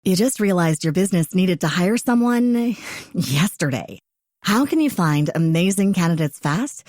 You just realized your business needed to hire someone yesterday. How can you find amazing candidates fast?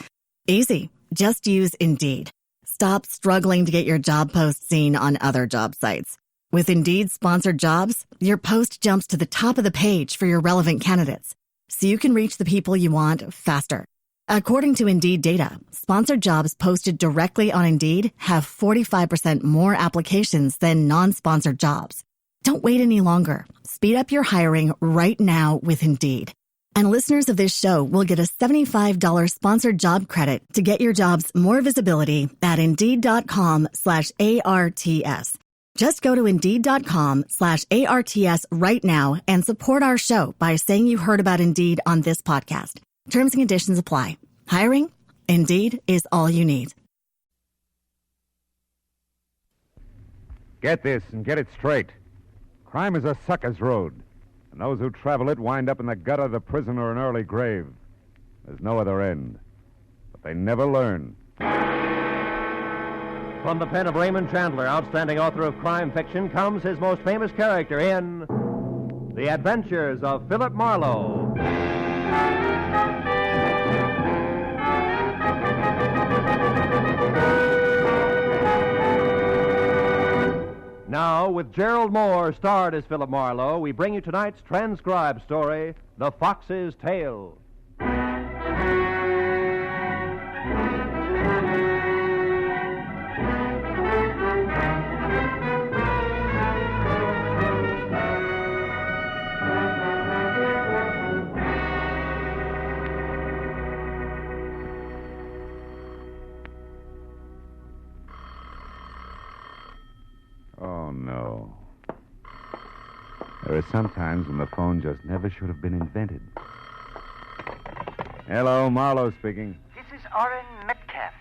Easy. Just use Indeed. Stop struggling to get your job post seen on other job sites. With Indeed sponsored jobs, your post jumps to the top of the page for your relevant candidates, so you can reach the people you want faster. According to Indeed data, sponsored jobs posted directly on Indeed have 45% more applications than non-sponsored jobs. Don't wait any longer. Speed up your hiring right now with Indeed. And listeners of this show will get a $75 sponsored job credit to get your jobs more visibility at Indeed.com/ARTS. Just go to Indeed.com/ARTS right now and support our show by saying you heard about Indeed on this podcast. Terms and conditions apply. Hiring? Indeed is all you need. Get this and get it straight. Crime is a sucker's road, and those who travel it wind up in the gutter, the prison, or an early grave. There's no other end. But they never learn. From the pen of Raymond Chandler, outstanding author of crime fiction, comes his most famous character in The Adventures of Philip Marlowe. Now, with Gerald Moore starred as Philip Marlowe, we bring you tonight's transcribed story, The Fox's Tale. Oh, no. There are some times when the phone just never should have been invented. Hello, Marlowe speaking. This is Orrin Metcalf.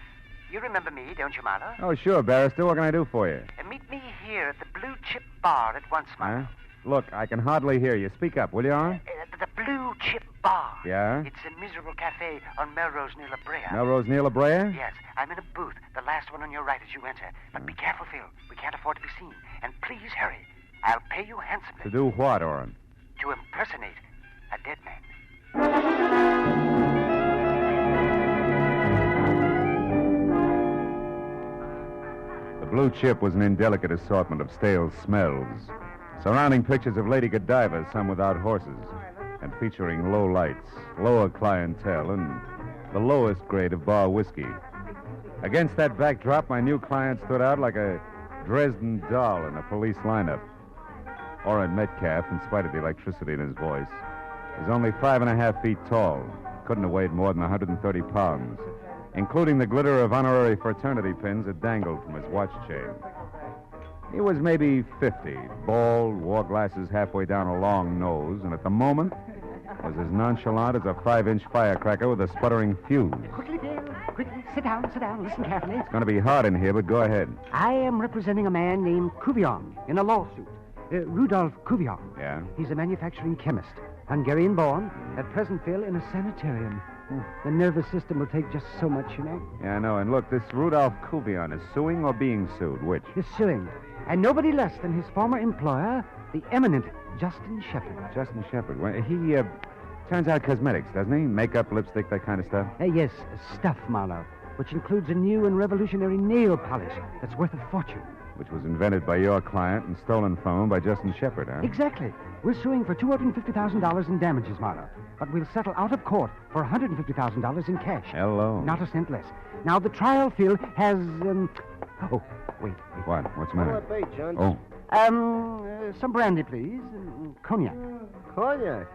You remember me, don't you, Marlowe? Oh, sure, barrister. What can I do for you? Meet me here at the Blue Chip Bar at once, Marlowe. Huh? Look, I can hardly hear you. Speak up, will you, Orrin? The Blue Chip Bar. Yeah? It's a miserable cafe on Melrose near La Brea. Melrose near La Brea? Yes, I'm in a booth, the last one on your right as you enter. But be careful, Phil. We can't afford to be seen. And please hurry. I'll pay you handsomely. To do what, Orrin? To impersonate a dead man. The Blue Chip was an indelicate assortment of stale smells, surrounding pictures of Lady Godiva, some without horses, and featuring low lights, lower clientele, and the lowest grade of bar whiskey. Against that backdrop, my new client stood out like a Dresden doll in a police lineup. Orrin Metcalf, in spite of the electricity in his voice, is only 5.5 feet tall, couldn't have weighed more than 130 pounds, including the glitter of honorary fraternity pins that dangled from his watch chain. He was maybe 50, bald, wore glasses halfway down a long nose, and at the moment was as nonchalant as a 5-inch firecracker with a sputtering fuse. Quickly, Dale. Quickly. Sit down. Listen carefully. It's going to be hard in here, but go ahead. I am representing a man named Cuvion in a lawsuit. Rudolph Cuvion. Yeah? He's a manufacturing chemist, Hungarian-born, at present, Phil, in a sanitarium. The nervous system will take just so much, you know. Yeah, I know. And look, this Rudolph Cuvion is suing or being sued? Which? He's suing. And nobody less than his former employer, the eminent Justin Shepard. Justin Shepard. Well, he turns out cosmetics, doesn't he? Makeup, lipstick, that kind of stuff? Yes, stuff, Marlowe, which includes a new and revolutionary nail polish that's worth a fortune. Which was invented by your client and stolen from him by Justin Shepard, huh? Exactly. We're suing for $250,000 in damages, Marlowe. But we'll settle out of court for $150,000 in cash. Hello. Not a cent less. Now, the trial, Phil, has, Oh, wait. What? What's the matter? What'll it be, Judge? Oh. Some brandy, please. Cognac. Cognac?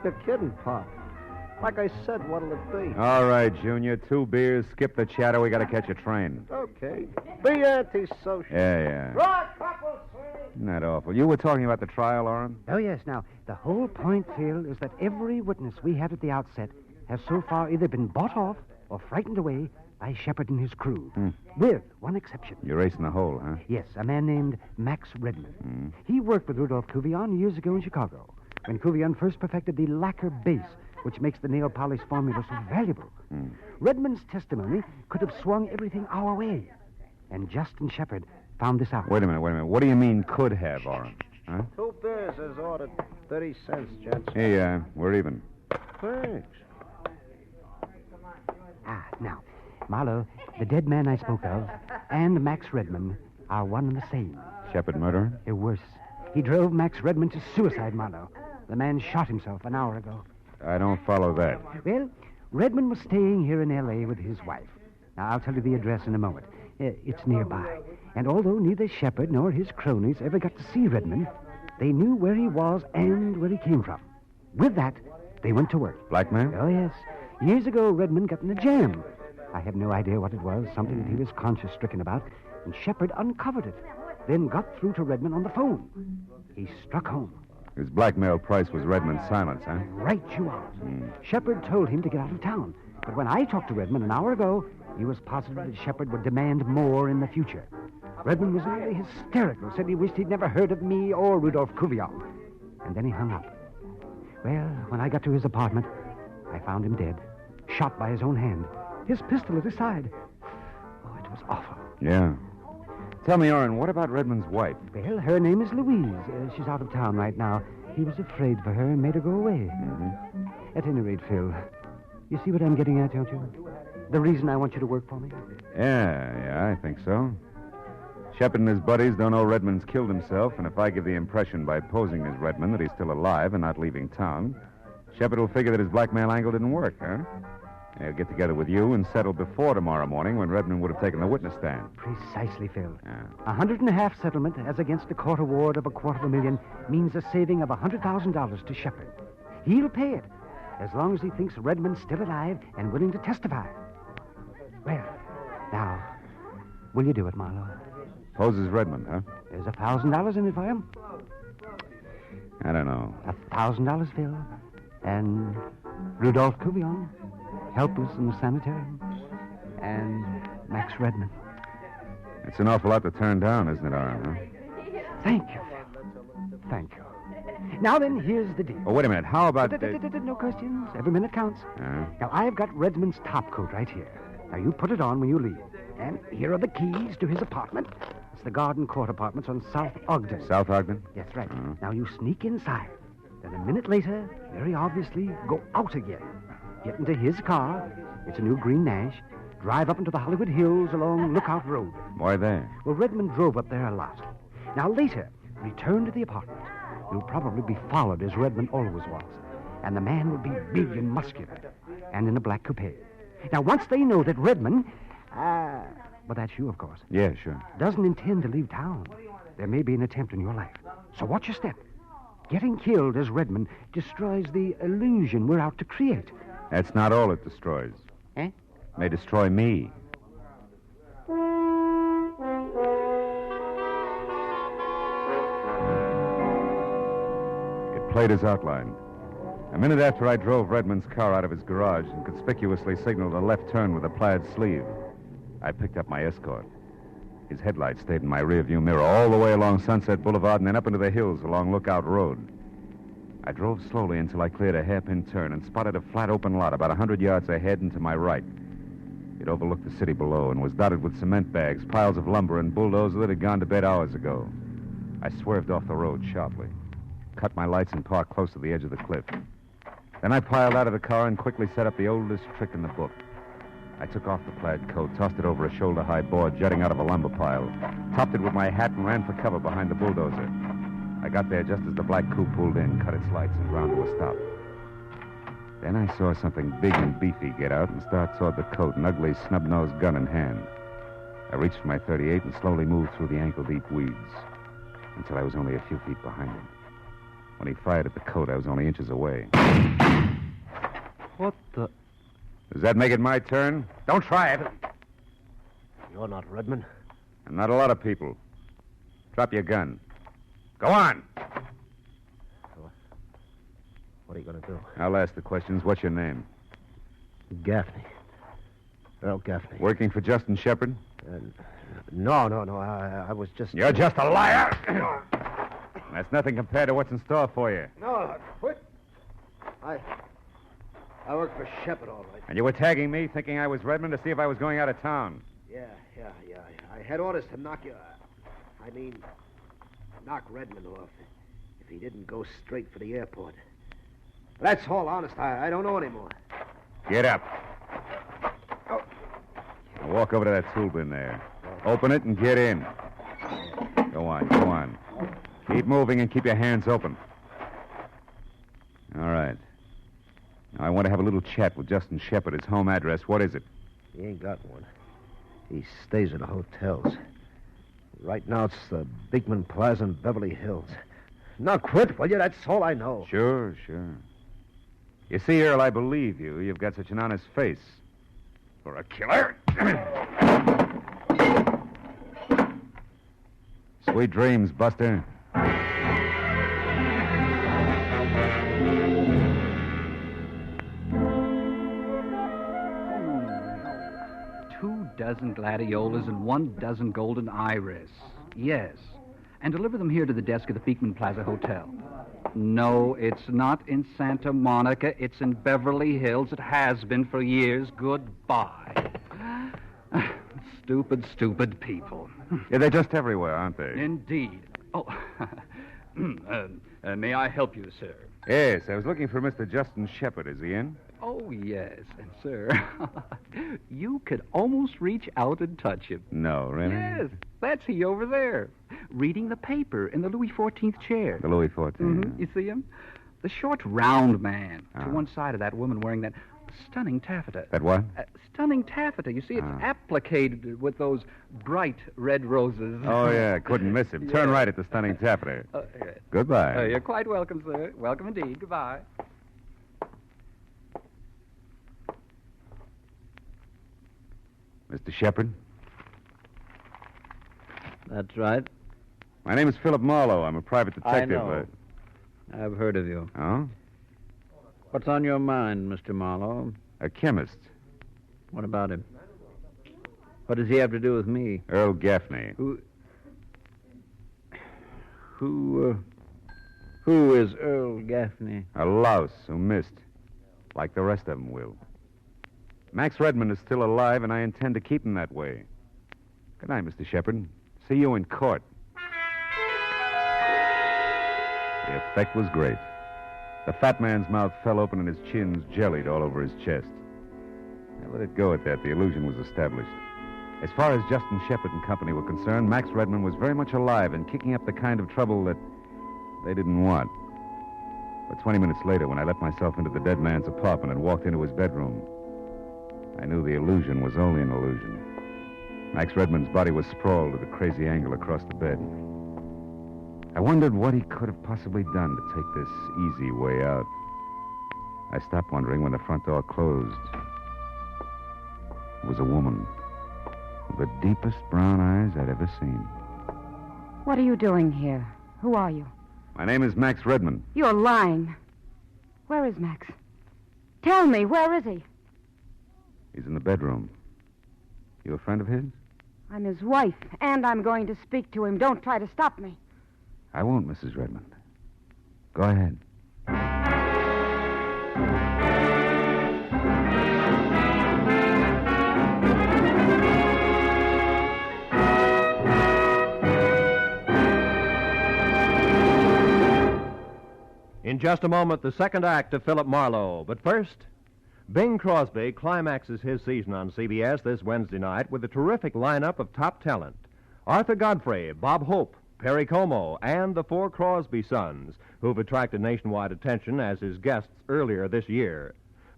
You're kidding, Pop. Like I said, what'll it be? All right, Junior. 2 beers. Skip the chatter. We got to catch a train. Okay. Be antisocial. Yeah. Right, couple, sir. Isn't that awful? You were talking about the trial, Orrin? Oh, yes. Now, the whole point, Phil, is that every witness we had at the outset has so far either been bought off or frightened away by Shepard and his crew. With one exception. You're racing the hole, huh? Yes, a man named Max Redmond. He worked with Rudolph Cuvion years ago in Chicago, when Cuvion first perfected the lacquer base, which makes the nail polish formula so valuable. Redmond's testimony could have swung everything our way. And Justin Shepard found this out. Wait a minute. What do you mean could have, Orrin? Huh? 2 beers as ordered. 30 cents, gents. Hey, we're even. Thanks. Now, Marlowe, the dead man I spoke of, and Max Redmond are one and the same. Shepard murderer? They're worse. He drove Max Redmond to suicide, Marlowe. The man shot himself an hour ago. I don't follow that. Well, Redmond was staying here in L.A. with his wife. Now, I'll tell you the address in a moment. It's nearby. And although neither Shepard nor his cronies ever got to see Redmond, they knew where he was and where he came from. With that, they went to work. Blackmail? Oh, yes. Years ago, Redmond got in a jam. I have no idea what it was, something that he was conscience-stricken about, and Shepard uncovered it, then got through to Redmond on the phone. He struck home. His blackmail price was Redmond's silence, huh? Right you are. Shepard told him to get out of town, but when I talked to Redmond an hour ago, he was positive that Shepard would demand more in the future. Redmond was nearly hysterical, said he wished he'd never heard of me or Rudolph Cuvion. And then he hung up. Well, when I got to his apartment, I found him dead, shot by his own hand, his pistol at his side. Oh, it was awful. Yeah. Tell me, Orrin, what about Redmond's wife? Well, her name is Louise. She's out of town right now. He was afraid for her and made her go away. At any rate, Phil, you see what I'm getting at, don't you? The reason I want you to work for me? Yeah, I think so. Shepard and his buddies don't know Redmond's killed himself, and if I give the impression by posing as Redmond that he's still alive and not leaving town, Shepard will figure that his blackmail angle didn't work, huh? He'll get together with you and settle before tomorrow morning when Redmond would have taken the witness stand. Precisely, Phil. Yeah. $150,000 settlement as against a court award of $250,000 means a saving of $100,000 to Shepard. He'll pay it as long as he thinks Redmond's still alive and willing to testify. Well, now, will you do it, Marlowe? Pose as Redmond, huh? There's $1,000 in it for him. I don't know. $1,000, Phil. And Rudolph Cuvion, helpless in the sanitarium. And Max Redmond. It's an awful lot to turn down, isn't it, Orrin, huh? Thank you, Phil. Thank you. Now then, here's the deal. Oh, wait a minute. How about... No questions. Every minute counts. Now, I've got Redmond's top coat right here. Now, you put it on when you leave. And here are the keys to his apartment. It's the Garden Court Apartments on South Ogden. South Ogden? That's right. Now, you sneak inside. Then a minute later, very obviously, go out again. Get into his car. It's a new green Nash. Drive up into the Hollywood Hills along Lookout Road. Why there? Well, Redmond drove up there a lot. Now, later, return to the apartment. You'll probably be followed as Redmond always was. And the man will be big and muscular. And in a black coupe. Now, once they know that Redmond... well, that's you, of course. Yeah, sure. Doesn't intend to leave town. There may be an attempt in your life. So watch your step. Getting killed as Redmond destroys the illusion we're out to create. That's not all it destroys. Eh? It may destroy me. It played as outlined. A minute after I drove Redmond's car out of his garage and conspicuously signaled a left turn with a plaid sleeve, I picked up my escort. His headlights stayed in my rearview mirror all the way along Sunset Boulevard and then up into the hills along Lookout Road. I drove slowly until I cleared a hairpin turn and spotted a flat open lot about 100 yards ahead and to my right. It overlooked the city below and was dotted with cement bags, piles of lumber, and bulldozers that had gone to bed hours ago. I swerved off the road sharply, cut my lights, and parked close to the edge of the cliff. Then I piled out of the car and quickly set up the oldest trick in the book. I took off the plaid coat, tossed it over a shoulder-high board jutting out of a lumber pile, topped it with my hat, and ran for cover behind the bulldozer. I got there just as the black coupe pulled in, cut its lights, and ground to a stop. Then I saw something big and beefy get out and start toward the coat, an ugly, snub-nosed gun in hand. I reached for my .38 and slowly moved through the ankle-deep weeds until I was only a few feet behind him. When he fired at the coat, I was only inches away. What the... Does that make it my turn? Don't try it. You're not Redmond. And not a lot of people. Drop your gun. Go on. What are you going to do? I'll ask the questions. What's your name? Gaffney. Earl Gaffney. Working for Justin Shepard? No. I was just... You're just a liar. That's nothing compared to what's in store for you. No, quit. I work for Shepard, all right. And you were tagging me, thinking I was Redmond to see if I was going out of town. Yeah. I had orders to knock Redmond off. if he didn't go straight for the airport. That's all, honest. I don't know anymore. Get up. Now walk over to that tool bin there. Open it and get in. Go on. Keep moving and keep your hands open. All right. Now I want to have a little chat with Justin Shepard. His home address. What is it? He ain't got one. He stays at the hotels. Right now, it's the Beekman Plaza in Beverly Hills. Now quit, will you? That's all I know. Sure. You see, Earl, I believe you. You've got such an honest face. For a killer. Sweet dreams, Buster. Dozen gladiolas and 1 dozen golden iris. Yes. And deliver them here to the desk of the Beekman Plaza Hotel. No, it's not in Santa Monica. It's in Beverly Hills. It has been for years. Goodbye. Stupid people. Yeah, they're just everywhere, aren't they? Indeed. Oh, may I help you, sir? Yes, I was looking for Mr. Justin Shepard. Is he in? Oh, yes. And, sir, you could almost reach out and touch him. No, really? Yes, that's he over there, reading the paper in the Louis XIV chair. The Louis XIV. Mm-hmm. You see him? The short, round man to one side of that woman wearing that stunning taffeta. That what? Stunning taffeta. You see, it's applicated with those bright red roses. Oh, yeah, couldn't miss him. Turn right at the stunning taffeta. Goodbye. You're quite welcome, sir. Welcome indeed. Goodbye. Mr. Shepard? That's right. My name is Philip Marlowe. I'm a private detective. I know. I've heard of you. Oh? What's on your mind, Mr. Marlowe? A chemist. What about him? What does he have to do with me? Earl Gaffney. Who is Earl Gaffney? A louse who missed. Like the rest of them will. Max Redmond is still alive, and I intend to keep him that way. Good night, Mr. Shepard. See you in court. The effect was great. The fat man's mouth fell open and his chins jellied all over his chest. I let it go at that. The illusion was established. As far as Justin Shepard and company were concerned, Max Redmond was very much alive and kicking up the kind of trouble that they didn't want. But 20 minutes later, when I let myself into the dead man's apartment and walked into his bedroom, I knew the illusion was only an illusion. Max Redmond's body was sprawled at a crazy angle across the bed. I wondered what he could have possibly done to take this easy way out. I stopped wondering when the front door closed. It was a woman with the deepest brown eyes I'd ever seen. What are you doing here? Who are you? My name is Max Redmond. You're lying. Where is Max? Tell me, where is he? He's in the bedroom. You a friend of his? I'm his wife, and I'm going to speak to him. Don't try to stop me. I won't, Mrs. Redmond. Go ahead. In just a moment, the second act of Philip Marlowe. But first, Bing Crosby climaxes his season on CBS this Wednesday night with a terrific lineup of top talent. Arthur Godfrey, Bob Hope, Perry Como, and the four Crosby sons, who've attracted nationwide attention as his guests earlier this year.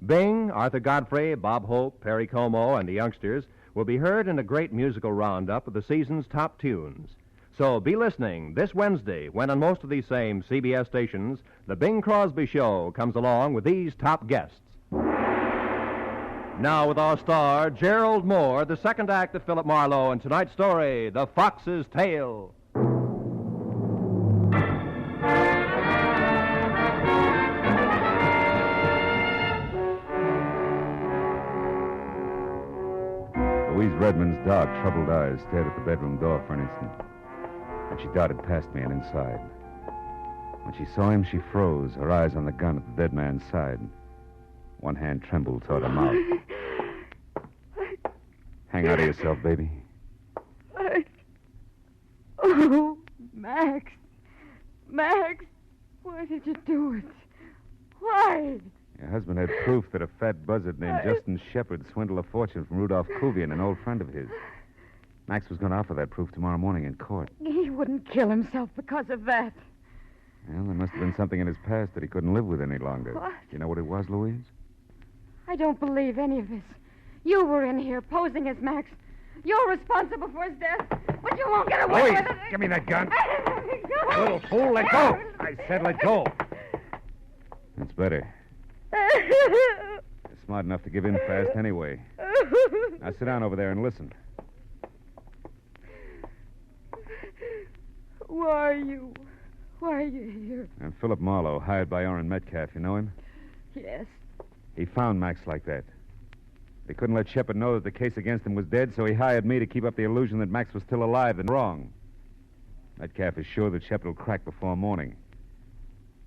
Bing, Arthur Godfrey, Bob Hope, Perry Como, and the youngsters will be heard in a great musical roundup of the season's top tunes. So be listening this Wednesday when on most of these same CBS stations, the Bing Crosby Show comes along with these top guests. Now with our star, Gerald Moore, the second act of Philip Marlowe, and tonight's story, The Fox's Tale. Louise Redmond's dark, troubled eyes stared at the bedroom door for an instant. And she darted past me and inside. When she saw him, she froze, her eyes on the gun at the dead man's side. One hand trembled toward her mouth. Hang out of yourself, baby. Oh, Max. Max. Why did you do it? Why? Your husband had proof that a fat buzzard named Justin Shepard swindled a fortune from Rudolph Kuvian, an old friend of his. Max was going to offer that proof tomorrow morning in court. He wouldn't kill himself because of that. Well, there must have been something in his past that he couldn't live with any longer. What? You know what it was, Louise? I don't believe any of this. You were in here posing as Max. You're responsible for his death, but you won't get away Louise, with it. give me that gun. Go. Little fool, let go. I said let go. That's better. You're smart enough to give in fast anyway. Now sit down over there and listen. Why are you here? I'm Philip Marlowe, hired by Orrin Metcalf. You know him? Yes. He found Max like that. They couldn't let Shepard know that the case against him was dead, so he hired me to keep up the illusion that Max was still alive and wrong. Metcalf is sure that Shepard will crack before morning.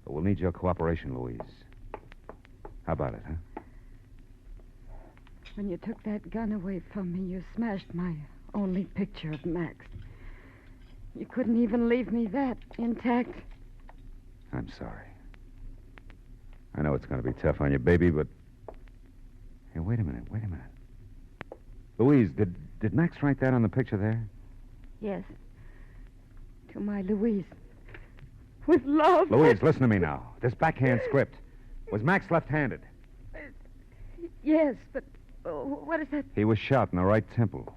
But we'll need your cooperation, Louise. How about it, huh? When you took that gun away from me, you smashed my only picture of Max. You couldn't even leave me that intact. I'm sorry. I know it's going to be tough on you, baby, but... Hey, wait a minute. Louise, did Max write that on the picture there? Yes. To my Louise. With love. Louise, listen to me now. This backhand script. Was Max left-handed? Yes, but what is that? He was shot in the right temple.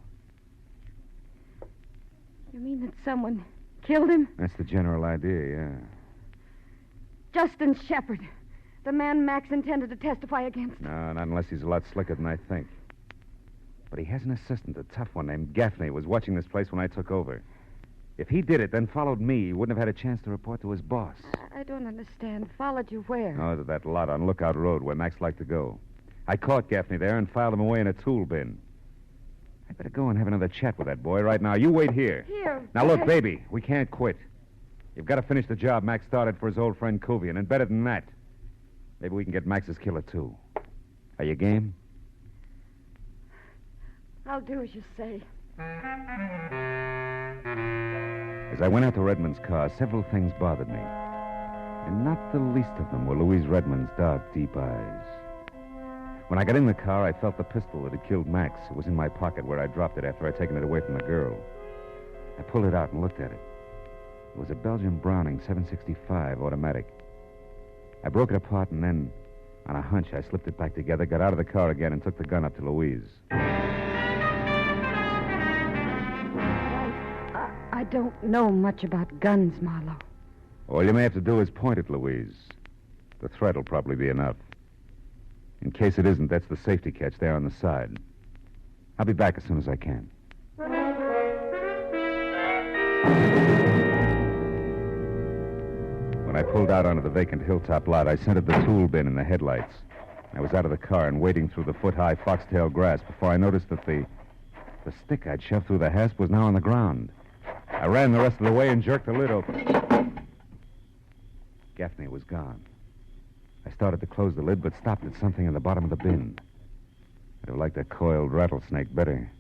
You mean that someone killed him? That's the general idea, yeah. Justin Shepard. The man Max intended to testify against. No, not unless he's a lot slicker than I think. But he has an assistant, a tough one named Gaffney, who was watching this place when I took over. If he did it, then followed me, he wouldn't have had a chance to report to his boss. I don't understand. Followed you where? Oh, to that lot on Lookout Road where Max liked to go. I caught Gaffney there and filed him away in a tool bin. I better go and have another chat with that boy right now. You wait here. Here. Now, look, baby, we can't quit. You've got to finish the job Max started for his old friend Kuvian, and better than that, maybe we can get Max's killer, too. Are you game? I'll do as you say. As I went out to Redmond's car, several things bothered me. And not the least of them were Louise Redmond's dark, deep eyes. When I got in the car, I felt the pistol that had killed Max. It was in my pocket where I dropped it after I'd taken it away from the girl. I pulled it out and looked at it. It was a Belgian Browning 765 automatic. I broke it apart and then, on a hunch, I slipped it back together, got out of the car again, and took the gun up to Louise. I don't know much about guns, Marlowe. All you may have to do is point it, Louise. The threat will probably be enough. In case it isn't, that's the safety catch there on the side. I'll be back as soon as I can. When I pulled out onto the vacant hilltop lot, I scented the tool bin in the headlights. I was out of the car and wading through the foot-high foxtail grass before I noticed that the stick I'd shoved through the hasp was now on the ground. I ran the rest of the way and jerked the lid open. Gaffney was gone. I started to close the lid, but stopped at something in the bottom of the bin. I'd have liked a coiled rattlesnake better.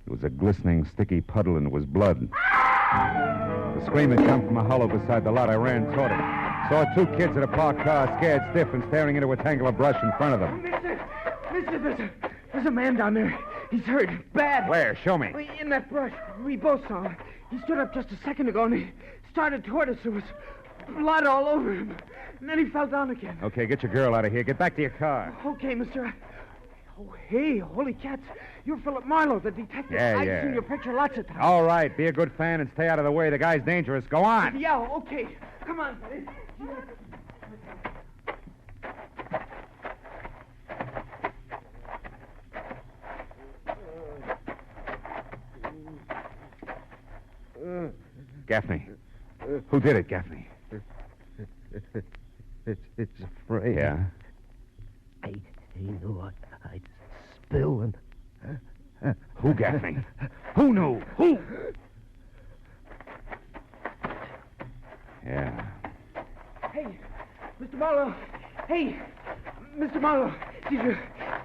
It was a glistening, sticky puddle, and it was blood. The scream had come from a hollow beside the lot. I ran toward it. Saw two kids in a parked car, scared stiff and staring into a tangle of brush in front of them. Mister, there's a man down there. He's hurt. Bad. Where? Show me. In that brush. We both saw him. He stood up just a second ago, and he started toward us. There was blood all over him. And then he fell down again. Okay, get your girl out of here. Get back to your car. Okay, mister. Oh, hey, holy cats. You're Philip Marlowe, the detective. Yeah. I've seen your picture lots of times. All right, be a good fan and stay out of the way. The guy's dangerous. Go on. Yeah, okay. Come on, buddy. Gaffney. Who did it, Gaffney? It's a frame. Yeah? He knew I'd spill and... Who, Gaffney? Who knew? Who? Yeah. Hey, Mr. Marlowe. Hey, Mr. Marlowe.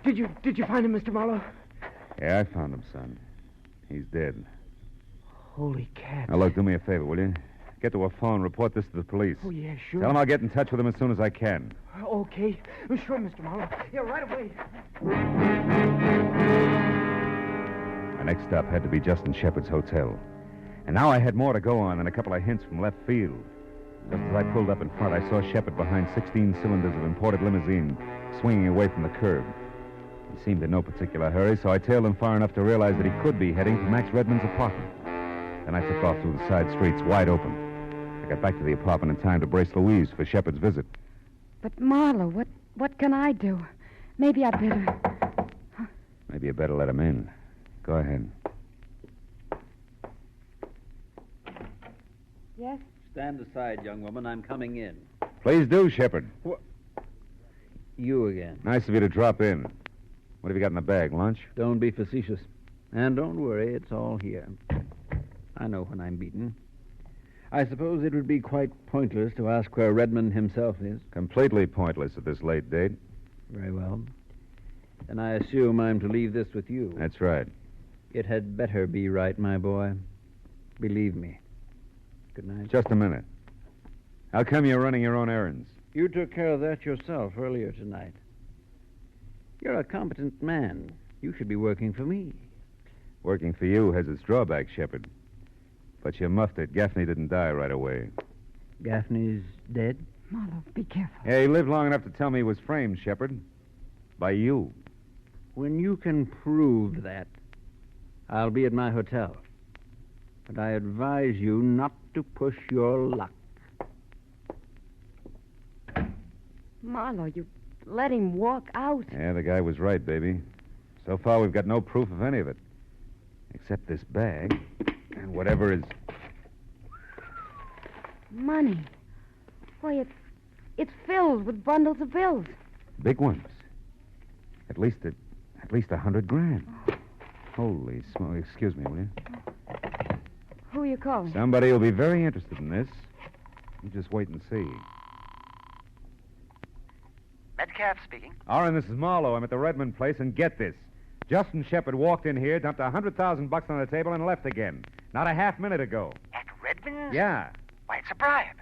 Did you find him, Mr. Marlowe? Yeah, I found him, son. He's dead. Holy cat. Now, look, do me a favor, will you? Get to a phone, report this to the police. Oh, yeah, sure. Tell them I'll get in touch with them as soon as I can. Okay. Sure, Mr. Marlowe. Yeah, right away. My next stop had to be Justin Shepard's hotel. And now I had more to go on than a couple of hints from left field. Just as I pulled up in front, I saw Shepard behind 16 cylinders of imported limousine, swinging away from the curb. He seemed in no particular hurry, so I tailed him far enough to realize that he could be heading for Max Redmond's apartment. Then I took off through the side streets, wide open. I got back to the apartment in time to brace Louise for Shepard's visit. But, Marlowe, what can I do? Maybe I better... Maybe you better let him in. Go ahead. Yes? Stand aside, young woman. I'm coming in. Please do, Shepard. You again. Nice of you to drop in. What have you got in the bag, lunch? Don't be facetious. And don't worry, it's all here. I know when I'm beaten. I suppose it would be quite pointless to ask where Redmond himself is. Completely pointless at this late date. Very well. Then I assume I'm to leave this with you. That's right. It had better be right, my boy. Believe me. Good night. Just a minute. How come you're running your own errands? You took care of that yourself earlier tonight. You're a competent man. You should be working for me. Working for you has its drawbacks, Shepard. But you muffed it. Gaffney didn't die right away. Gaffney's dead? Marlowe, be careful. Yeah, he lived long enough to tell me he was framed, Shepard. By you. When you can prove that, I'll be at my hotel. But I advise you not to push your luck. Marlowe, you let him walk out. Yeah, the guy was right, baby. So far, we've got no proof of any of it. Except this bag and whatever is... Money. Why, it's filled with bundles of bills. Big ones. At least $100,000. Holy smoke. Excuse me, will you? Who are you calling? Somebody will be very interested in this. You just wait and see. Metcalf speaking. Oren, this is Marlowe. I'm at the Redmond place, and get this. Justin Shepard walked in here, dumped $100,000 on the table, and left again. Not a half minute ago. At Redmond's? Yeah. Why, it's a bribe.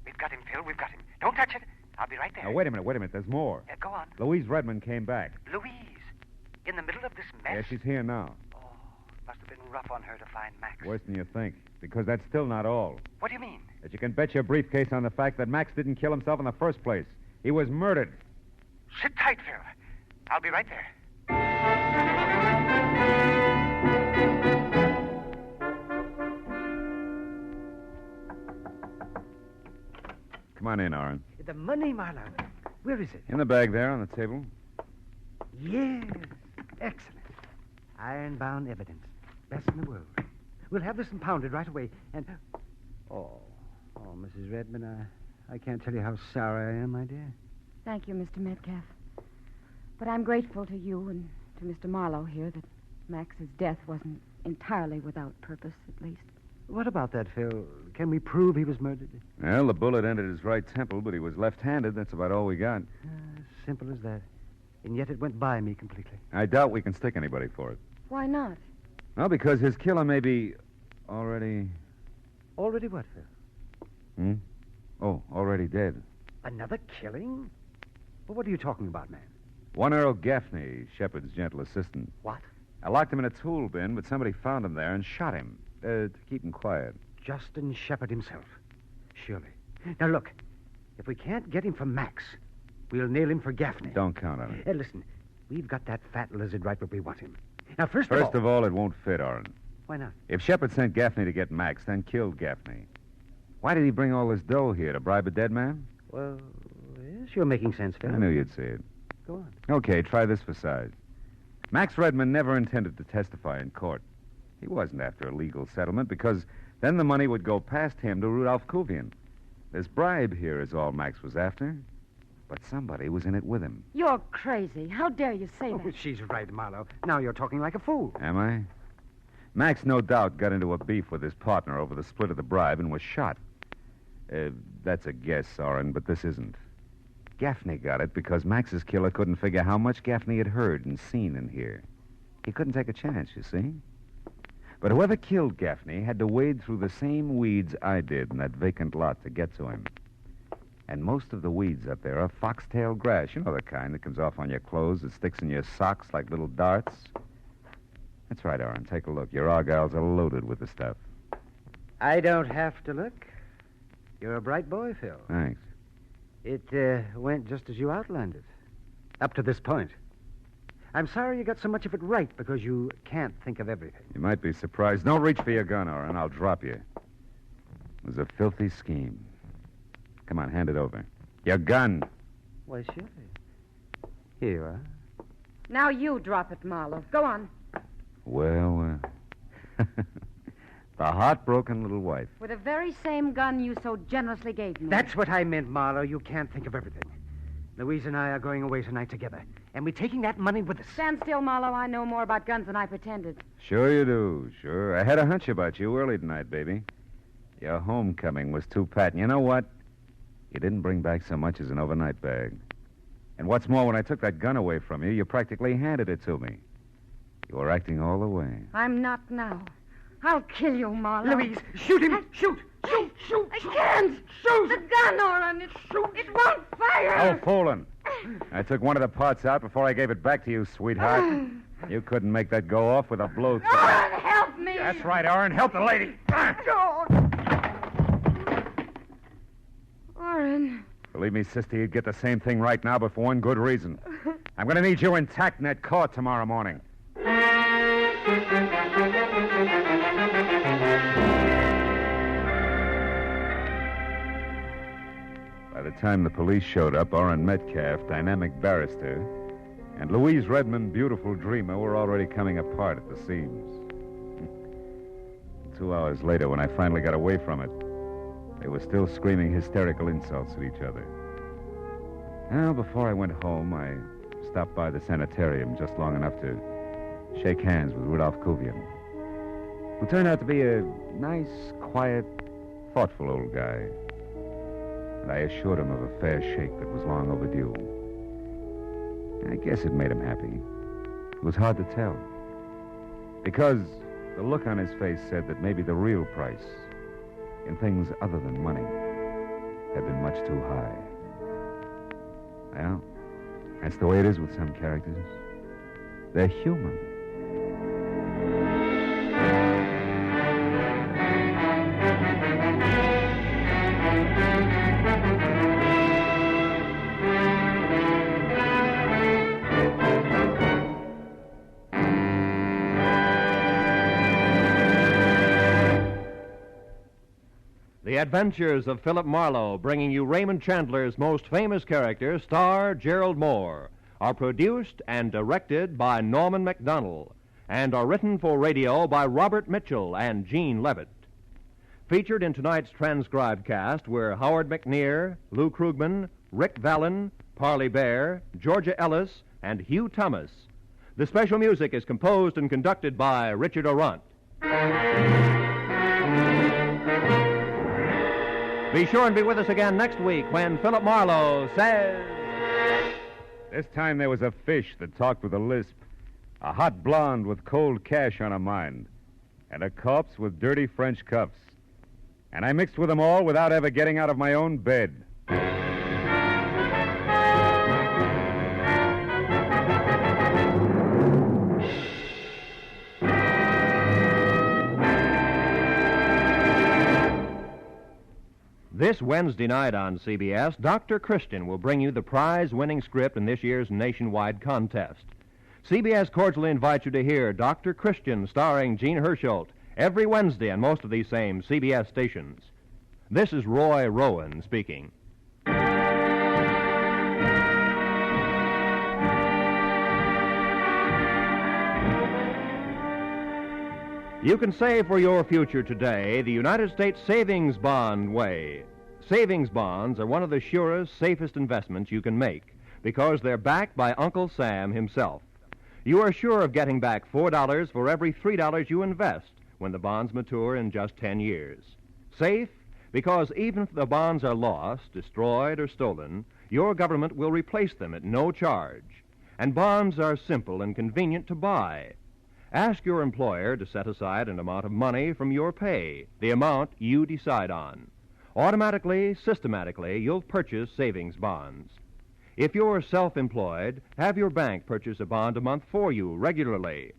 We've got him, Phil. We've got him. Don't touch it. I'll be right there. Now, wait a minute. There's more. Go on. Louise Redmond came back. Louise. In the middle of this mess? Yeah, she's here now. Oh, must have been rough on her to find Max. Worse than you think. Because that's still not all. What do you mean? That you can bet your briefcase on the fact that Max didn't kill himself in the first place. He was murdered. Sit tight, Phil. I'll be right there. Come on in, Oren. The money, Marlowe. Where is it? In the bag there on the table. Yes. Excellent. Iron-bound evidence. Best in the world. We'll have this impounded right away. And... Oh, Mrs. Redmond, I can't tell you how sorry I am, my dear. Thank you, Mr. Metcalf. But I'm grateful to you and to Mr. Marlowe here that Max's death wasn't entirely without purpose, at least. What about that, Phil? Can we prove he was murdered? Well, the bullet entered his right temple, but he was left-handed. That's about all we got. Simple as that. And yet it went by me completely. I doubt we can stick anybody for it. Why not? Well, because his killer may be already... Already what, Phil? Oh, already dead. Another killing? Well, what are you talking about, man? One Earl Gaffney, Shepard's gentle assistant. What? I locked him in a tool bin, but somebody found him there and shot him. To keep him quiet. Justin Shepard himself. Surely. Now, look. If we can't get him for Max, we'll nail him for Gaffney. Don't count on it. Listen, we've got that fat lizard right where we want him. Now, first of all, it won't fit, Oren. Why not? If Shepard sent Gaffney to get Max, then killed Gaffney, why did he bring all this dough here? To bribe a dead man? Well, yes, you're making sense, Phil. I knew you'd see it. Go on. Okay, try this for size. Max Redmond never intended to testify in court. He wasn't after a legal settlement because then the money would go past him to Rudolph Kuvian. This bribe here is all Max was after. But somebody was in it with him. You're crazy. How dare you say that? Oh, she's right, Marlowe. Now you're talking like a fool. Am I? Max, no doubt, got into a beef with his partner over the split of the bribe and was shot. That's a guess, Oren, but this isn't. Gaffney got it because Max's killer couldn't figure how much Gaffney had heard and seen in here. He couldn't take a chance, you see? But whoever killed Gaffney had to wade through the same weeds I did in that vacant lot to get to him. And most of the weeds up there are foxtail grass. You know the kind that comes off on your clothes, that sticks in your socks like little darts. That's right, Aaron. Take a look. Your argyles are loaded with the stuff. I don't have to look. You're a bright boy, Phil. Thanks. It went just as you outlined it. Up to this point. I'm sorry you got so much of it right because you can't think of everything. You might be surprised. Don't reach for your gun, Aaron. I'll drop you. It was a filthy scheme. Come on, hand it over. Your gun. Why, sure. Here you are. Now you drop it, Marlowe. Go on. Well, the heartbroken little wife. With the very same gun you so generously gave me. That's what I meant, Marlowe. You can't think of everything. Louise and I are going away tonight together, and we're taking that money with us. Stand still, Marlowe. I know more about guns than I pretended. Sure you do, sure. I had a hunch about you early tonight, baby. Your homecoming was too pat. And you know what? You didn't bring back so much as an overnight bag. And what's more, when I took that gun away from you, you practically handed it to me. You were acting all the way. I'm not now. I'll kill you, Marlowe. Louise, shoot him! Shoot! I can't! Shoot! The gun, Oren! It won't fire! Oh, fooling. I took one of the parts out before I gave it back to you, sweetheart. You couldn't make that go off with a blow. Oren, help me! That's right, Aaron. Help the lady. Oren. Believe me, sister, you'd get the same thing right now, but for one good reason. I'm going to need you intact in that court tomorrow morning. By the time the police showed up, Orrin Metcalf, dynamic barrister, and Louise Redmond, beautiful dreamer, were already coming apart at the seams. 2 hours later, when I finally got away from it, they were still screaming hysterical insults at each other. Now, before I went home, I stopped by the sanitarium just long enough to shake hands with Rudolph Kuvian, who turned out to be a nice, quiet, thoughtful old guy. And I assured him of a fair shake that was long overdue. I guess it made him happy. It was hard to tell. Because the look on his face said that maybe the real price in things other than money had been much too high. Well, that's the way it is with some characters. They're human. The Adventures of Philip Marlowe, bringing you Raymond Chandler's most famous character, star Gerald Moore, are produced and directed by Norman MacDonald and are written for radio by Robert Mitchell and Gene Levitt. Featured in tonight's transcribed cast were Howard McNear, Lou Krugman, Rick Vallon, Parley Bear, Georgia Ellis, and Hugh Thomas. The special music is composed and conducted by Richard Orant. Be sure and be with us again next week when Philip Marlowe says... This time there was a fish that talked with a lisp, a hot blonde with cold cash on her mind, and a corpse with dirty French cuffs. And I mixed with them all without ever getting out of my own bed. This Wednesday night on CBS, Dr. Christian will bring you the prize-winning script in this year's nationwide contest. CBS cordially invites you to hear Dr. Christian starring Gene Hersholt every Wednesday on most of these same CBS stations. This is Roy Rowan speaking. You can save for your future today the United States Savings Bond way. Savings bonds are one of the surest, safest investments you can make because they're backed by Uncle Sam himself. You are sure of getting back $4 for every $3 you invest when the bonds mature in just 10 years. Safe because even if the bonds are lost, destroyed, or stolen, your government will replace them at no charge. And bonds are simple and convenient to buy. Ask your employer to set aside an amount of money from your pay, the amount you decide on. Automatically, systematically, you'll purchase savings bonds. If you're self-employed, have your bank purchase a bond a month for you regularly.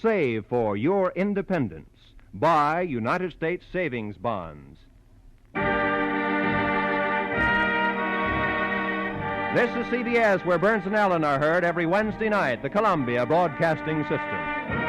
Save for your independence. Buy United States savings bonds. This is CBS, where Burns and Allen are heard every Wednesday night, the Columbia Broadcasting System.